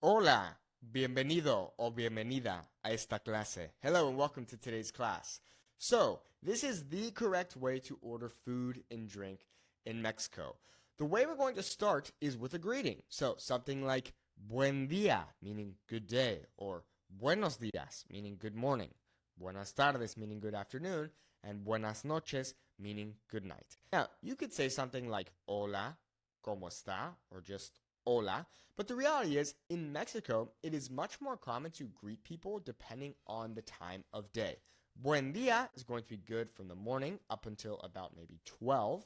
Hola, bienvenido o bienvenida a esta clase. Hello and welcome to today's class. So, this is the correct way to order food and drink in Mexico. The way we're going to start is with a greeting. So, something like buen día, meaning good day, or buenos días, meaning good morning, buenas tardes, meaning good afternoon, and buenas noches, meaning good night. Now, you could say something like hola, ¿cómo está? Or just hola. But the reality is, in Mexico, it is much more common to greet people depending on the time of day. Buen día is going to be good from the morning up until about maybe 12.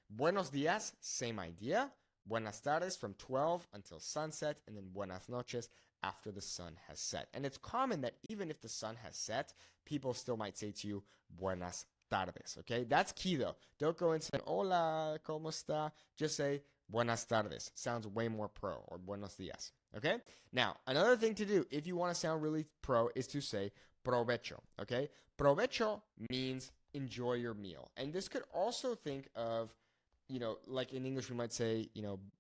Buenos días, same idea. Buenas tardes from 12 until sunset, and then buenas noches after the sun has set. And it's common that even if the sun has set, people still might say to you, buenas tardes, okay? That's key though. Don't go and say, hola, ¿cómo está? Just say, buenas tardes. Sounds way more pro, or buenos días, okay? Now, another thing to do, if you want to sound really pro, is to say provecho, okay? Provecho means enjoy your meal. And this could also think of, like in English, we might say,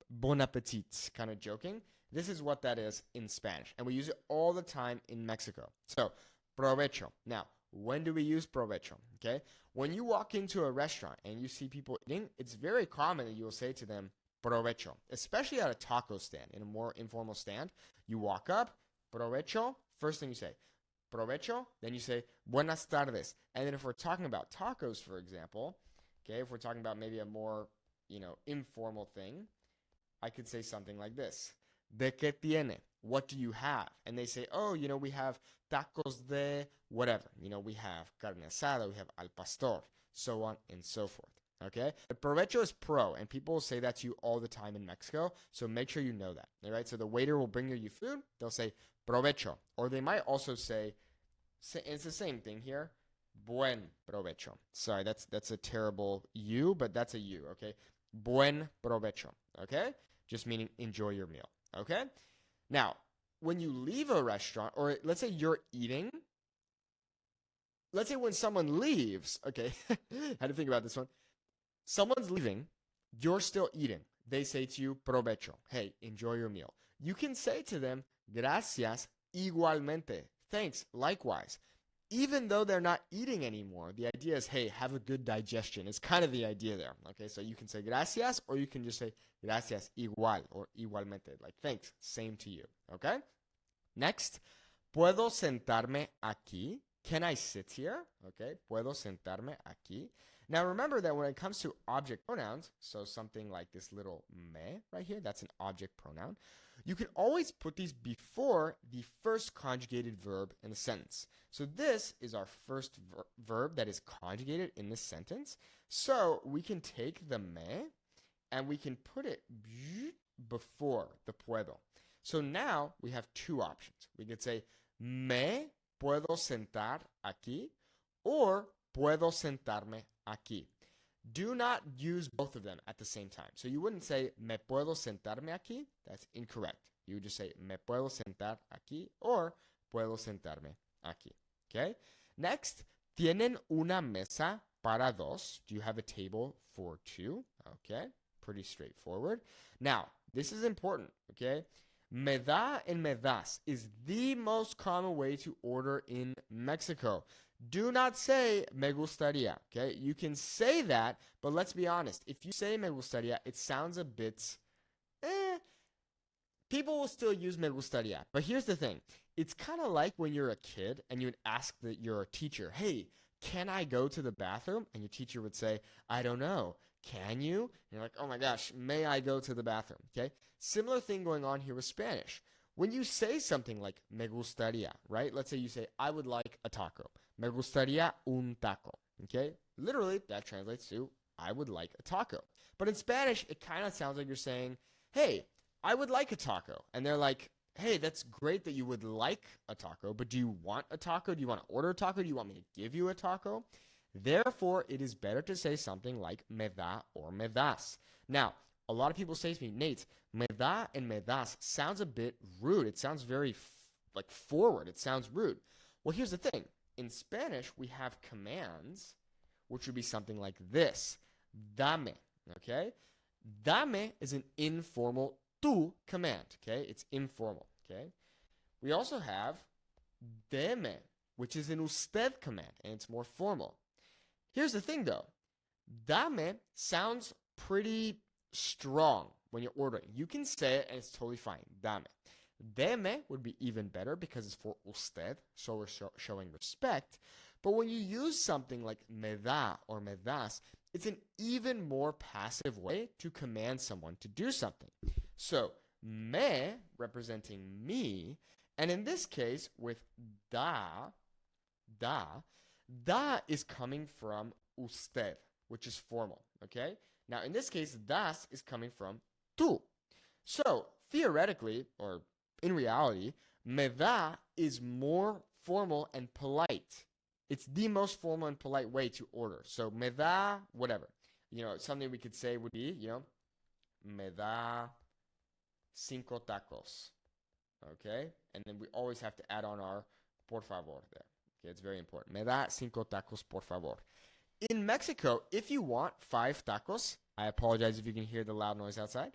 bon appetit, kind of joking. This is what that is in Spanish. And we use it all the time in Mexico. So, provecho. Now, when do we use provecho? Okay. When you walk into a restaurant and you see people eating, it's very common that you will say to them, provecho, especially at a taco stand, in a more informal stand. You walk up, provecho, first thing you say, provecho, then you say, buenas tardes. And then if we're talking about tacos, for example, okay, if we're talking about maybe a more, informal thing, I could say something like this. ¿De qué tiene? What do you have? And they say, oh, we have tacos de whatever. We have carne asada, we have al pastor, so on and so forth. Okay? But provecho is pro, and people will say that to you all the time in Mexico, so make sure you know that. All right? So the waiter will bring you food, they'll say provecho. Or they might also say, it's the same thing here, buen provecho. Sorry, that's a terrible U, but that's a U, okay? Buen provecho, okay? Just meaning enjoy your meal, okay? Now, when you leave a restaurant, or let's say you're eating, let's say when someone leaves, okay, how to think about this one. Someone's leaving, you're still eating. They say to you, provecho, hey, enjoy your meal. You can say to them, gracias, igualmente, thanks, likewise. Even though they're not eating anymore, the idea is, hey, have a good digestion. It's kind of the idea there. Okay, so you can say gracias, or you can just say gracias igual or igualmente, like thanks, same to you. Okay? Next, puedo sentarme aquí. Can I sit here? Okay, puedo sentarme aquí. Now remember that when it comes to object pronouns, so something like this little me right here, that's an object pronoun. You can always put these before the first conjugated verb in the sentence. So this is our first verb that is conjugated in this sentence. So we can take the me and we can put it before the puedo. So now we have two options. We could say me puedo sentar aquí, or puedo sentarme aquí. Do not use both of them at the same time. So you wouldn't say me puedo sentarme aquí. That's incorrect. You would just say me puedo sentar aquí, or puedo sentarme aquí. Okay? Next, ¿tienen una mesa para dos? Do you have a table for two? Okay, pretty straightforward. Now, this is important, okay? Me da and me das is the most common way to order in Mexico. Do not say me gustaría, okay? You can say that, but let's be honest. If you say me gustaría, it sounds a bit, people will still use me gustaría. But here's the thing. It's kind of like when you're a kid and you would ask your teacher, hey, can I go to the bathroom? And your teacher would say, I don't know. Can you? And you're like, oh my gosh, may I go to the bathroom? Okay? Similar thing going on here with Spanish. When you say something like me gustaría, right? Let's say you say, I would like a taco. Me gustaría un taco. Okay? Literally, that translates to, I would like a taco. But in Spanish, it kind of sounds like you're saying, hey, I would like a taco. And they're like, hey, that's great that you would like a taco, but do you want a taco? Do you want to order a taco? Do you want me to give you a taco? Therefore, it is better to say something like me da or me das. Now, a lot of people say to me, Nate, me da and me das sounds a bit rude. It sounds very like forward. It sounds rude. Well, here's the thing. In Spanish, we have commands, which would be something like this. Dame, okay? Dame is an informal tu command, okay? It's informal, okay? We also have deme, which is an usted command, and it's more formal. Here's the thing, though. Dame sounds pretty strong when you're ordering. You can say it, and it's totally fine. Dame. Deme would be even better because it's for usted, so we're showing respect. But when you use something like me da or me das, it's an even more passive way to command someone to do something. So, me representing me, and in this case, with da is coming from usted, which is formal, okay? Now, in this case, das is coming from tú. So, theoretically, or in reality, me da is more formal and polite. It's the most formal and polite way to order. So, me da, whatever. Something we could say would be, me da 5 tacos. Okay? And then we always have to add on our por favor there. Okay, it's very important. Me da 5 tacos, por favor. In Mexico, if you want 5 tacos, I apologize if you can hear the loud noise outside.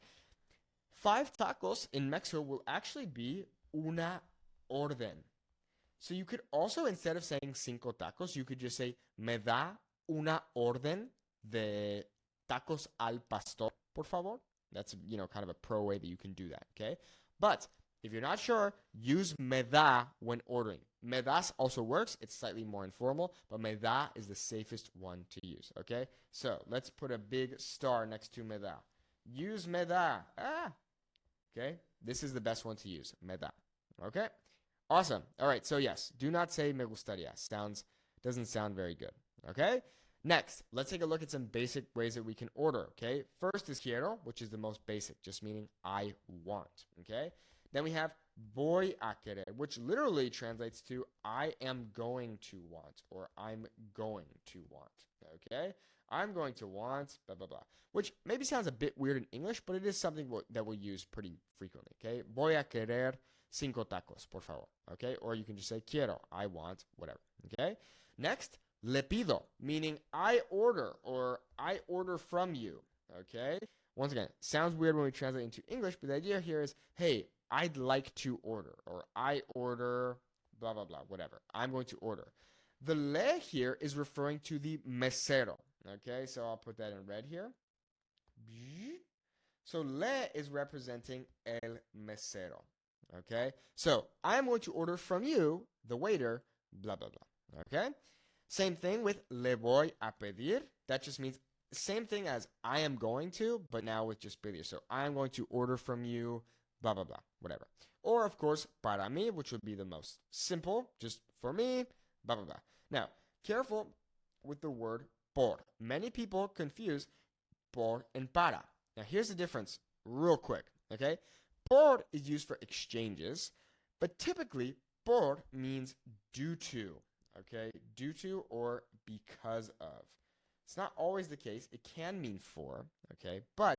5 tacos in Mexico will actually be una orden. So you could also, instead of saying 5 tacos, you could just say, me da una orden de tacos al pastor, por favor. That's, kind of a pro way that you can do that, okay? But if you're not sure, use me da when ordering. Me das also works. It's slightly more informal, but me da is the safest one to use, okay? So let's put a big star next to me da. Use me da. Okay? This is the best one to use, me da. Okay? Awesome. All right, so yes, do not say me gustaría. Doesn't sound very good, okay? Next, let's take a look at some basic ways that we can order, okay? First is quiero, which is the most basic, just meaning I want, okay? Then we have voy a querer, which literally translates to I am going to want, or I'm going to want, okay? I'm going to want, blah, blah, blah, which maybe sounds a bit weird in English, but it is something that we'll use pretty frequently, okay? Voy a querer 5 tacos, por favor, okay? Or you can just say quiero, I want, whatever, okay? Next, le pido, meaning I order, or I order from you, okay? Once again, sounds weird when we translate into English, but the idea here is, hey, I'd like to order, or I order, blah, blah, blah, whatever. I'm going to order. The le here is referring to the mesero, okay? So I'll put that in red here. So le is representing el mesero, okay? So I'm going to order from you, the waiter, blah, blah, blah, okay? Same thing with le voy a pedir. That just means same thing as I am going to, but now with just pedir. So I am going to order from you, blah, blah, blah, whatever. Or, of course, para mí, which would be the most simple, just for me, blah, blah, blah. Now, careful with the word por. Many people confuse por and para. Now, here's the difference real quick, okay? Por is used for exchanges, but typically por means due to, okay? Due to or because of. It's not always the case. It can mean for, okay? But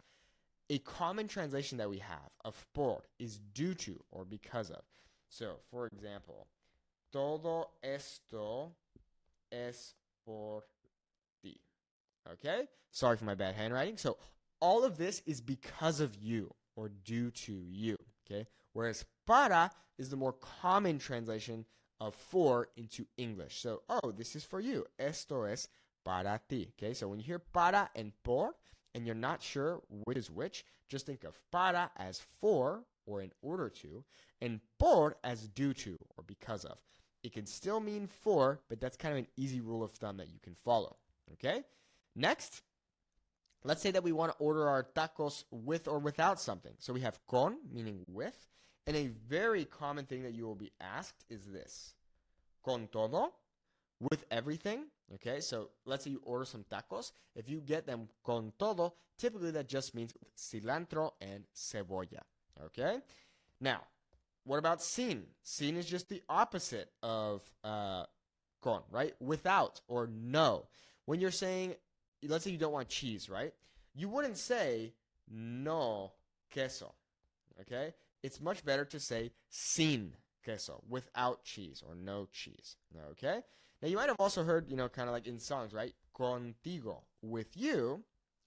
a common translation that we have of por is due to or because of. So, for example, todo esto es por ti. Okay? Sorry for my bad handwriting. So, all of this is because of you or due to you. Okay? Whereas para is the more common translation of for into English. So, oh, this is for you. Esto es para ti. Okay? So, when you hear para and por, and you're not sure which is which, just think of para as for or in order to, and por as due to or because of. It can still mean for, but that's kind of an easy rule of thumb that you can follow. Okay? Next, let's say that we want to order our tacos with or without something. So we have con, meaning with, and a very common thing that you will be asked is this. Con todo? With everything, okay? So let's say you order some tacos. If you get them con todo, typically that just means cilantro and cebolla, okay? Now, what about sin? Sin is just the opposite of con, right? Without or no. When you're saying, let's say you don't want cheese, right? You wouldn't say no queso, okay? It's much better to say sin queso, without cheese or no cheese, okay? Now, you might have also heard, kind of like in songs, right? Contigo, with you,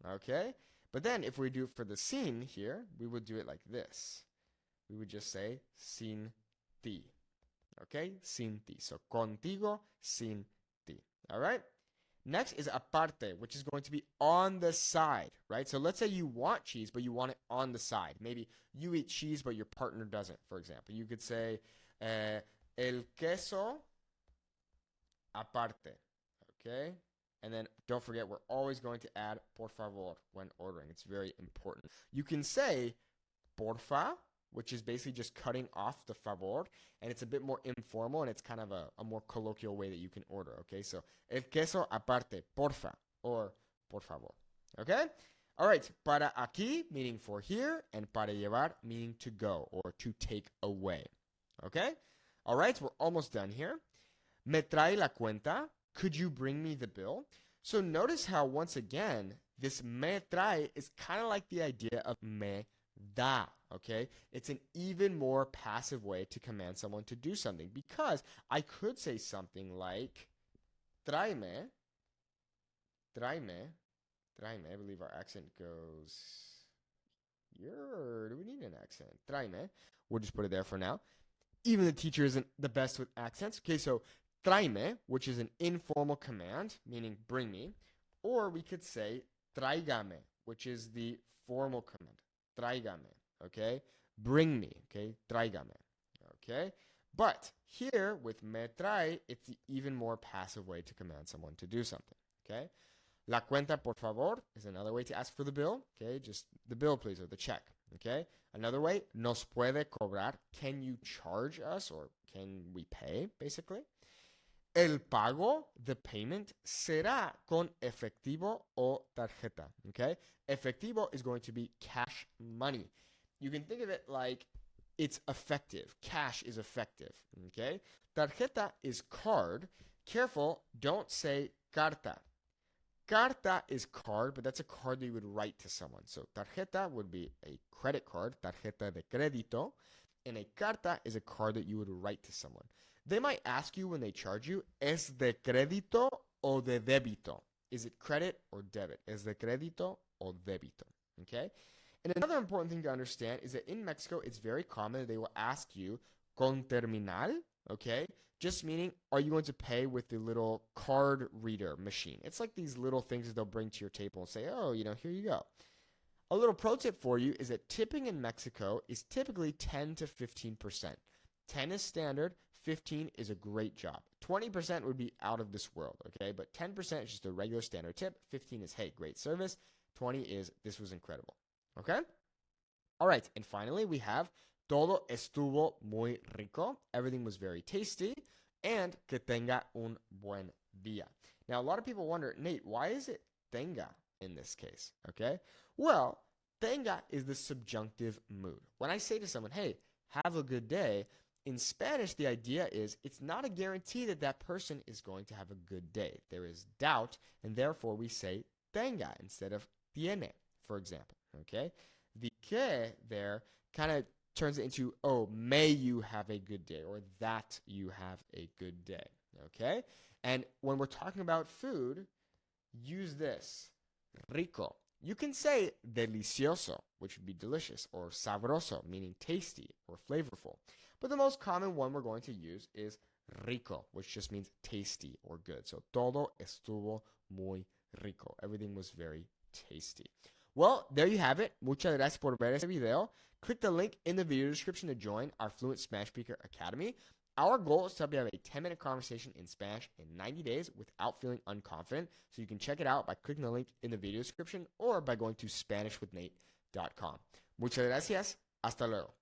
okay? But then if we do it for the sin here, we would do it like this. We would just say sin ti. Okay? Sin ti. So contigo, sin ti. All right? Next is aparte, which is going to be on the side, right? So let's say you want cheese, but you want it on the side. Maybe you eat cheese, but your partner doesn't, for example. You could say, el queso aparte, okay? And then don't forget, we're always going to add por favor when ordering. It's very important. You can say porfa, which is basically just cutting off the favor, and it's a bit more informal, and it's kind of a more colloquial way that you can order, okay? So, el queso aparte, porfa, or por favor, okay? All right, para aquí, meaning for here, and para llevar, meaning to go, or to take away, okay? All right, we're almost done here. Me trae la cuenta. Could you bring me the bill? So notice how, once again, this me trae is kind of like the idea of me da, okay? It's an even more passive way to command someone to do something, because I could say something like, tráeme, I believe our accent goes here. Do we need an accent? Tráeme. We'll just put it there for now. Even the teacher isn't the best with accents. Okay, so tráeme, which is an informal command, meaning bring me. Or we could say tráigame, which is the formal command. Tráigame, okay? Bring me, okay? Tráigame, okay? But here with me trae, it's the even more passive way to command someone to do something, okay? La cuenta, por favor, is another way to ask for the bill, okay? Just the bill, please, or the check, okay? Another way, nos puede cobrar, can you charge us, or can we pay, basically? El pago, the payment, será con efectivo o tarjeta, okay? Efectivo is going to be cash money. You can think of it like it's effective. Cash is effective, okay? Tarjeta is card. Careful, don't say carta. Carta is card, but that's a card that you would write to someone. So tarjeta would be a credit card, tarjeta de crédito, and a carta is a card that you would write to someone. They might ask you when they charge you, ¿es de crédito o de débito? Is it credit or debit? ¿Es de crédito o débito? Okay? And another important thing to understand is that in Mexico, it's very common that they will ask you, con terminal, okay? Just meaning, are you going to pay with the little card reader machine? It's like these little things that they'll bring to your table and say, oh, here you go. A little pro tip for you is that tipping in Mexico is typically 10 to 15%. 10 is standard, 15 is a great job. 20% would be out of this world, okay? But 10% is just a regular standard tip. 15 is, hey, great service. 20 is, this was incredible, okay? All right, and finally we have todo estuvo muy rico. Everything was very tasty. And que tenga un buen día. Now, a lot of people wonder, Nate, why is it tenga in this case, okay? Well, tenga is the subjunctive mood. When I say to someone, hey, have a good day, in Spanish, the idea is it's not a guarantee that that person is going to have a good day. There is doubt, and therefore we say tenga instead of tiene, for example, okay? The que there kind of turns it into, oh, may you have a good day, or that you have a good day, okay? And when we're talking about food, use this, rico. You can say delicioso, which would be delicious, or sabroso, meaning tasty or flavorful. But the most common one we're going to use is rico, which just means tasty or good. So todo estuvo muy rico. Everything was very tasty. Well, there you have it. Muchas gracias por ver este video. Click the link in the video description to join our Fluent Spanish Speaker Academy. Our goal is to help you have a 10-minute conversation in Spanish in 90 days without feeling unconfident. So you can check it out by clicking the link in the video description or by going to SpanishWithNate.com. Muchas gracias. Hasta luego.